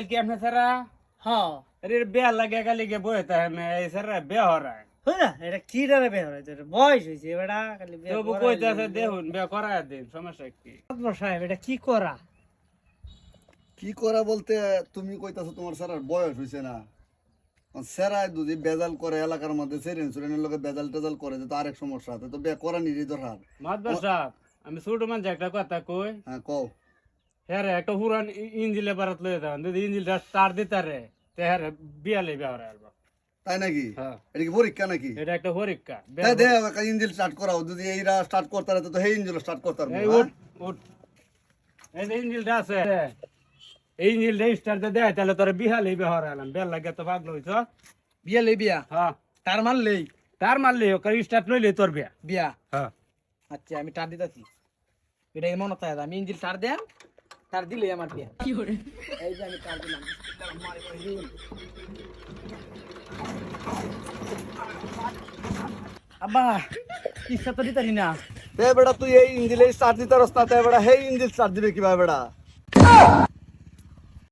কি আপনি সারা हाँ अरे ब्याह लगेगा लेके बोए था मैं सर ब्याह हो रहा है हो ना এটা কি ডারে বে হয় তোর বয়স হইছে বেটা খালি বে तो वो कोई जैसे देखुन ब्याह करा दिन समस्या की সাহেব এটা কি করা কি করা বলতে তুমি কইতাছো তোমার স্যার বয়স হইছে না স্যারাই যদি বেজাল করে এলাকার মধ্যে সেরেন সুরেনের লোকে বেজাল টেজাল করে যে তো আরেক সমস্যা আছে তো বে করা নিজেই দরকার মাদবার সাহেব আমি ছোট মানুষ একটা কথা কই হ্যাঁ কও হ্যাঁ রে একটা পুরান ইঞ্জিলে বারাত লয়ে যান যদি ইঞ্জিলটা স্টার্ট দিতে রে তে হ্যাঁ বিয়া লইবে আর তাই নাকি হ্যাঁ এটা কি পরীক্ষা নাকি এটা একটা পরীক্ষা তাই দে ইঞ্জিল স্টার্ট করাও যদি এইরা স্টার্ট করতে পারে তো সেই ইঞ্জিল স্টার্ট করতে এই পারবো উঠ উঠ এই যে ইঞ্জিলটা আছে এই ইঞ্জিলটা স্টার্ট দেয় তাহলে তোর বিয়া লইবে আর আলাম বেল লাগে তো পাগল হইছ বিয়া লই বিয়া হ্যাঁ তার মান লই তার মারলি ওকে স্টার্ট লইলে তোর বিয়া বিয়া হ্যাঁ আচ্ছা আমি টার দিতাছি এটা মনে থাকে আমি ইঞ্জিল টার দেন টার দিলে আমার বিয়া কি করে এই যে আমি টার দিলাম আব্বা ইচ্ছা তো দিতারি না তে বেটা তুই এই ইঞ্জিলে স্টার্ট দিতে রাস্তা তে বেটা সেই ইঞ্জিল স্টার্ট দিবে কিভাবে বেটা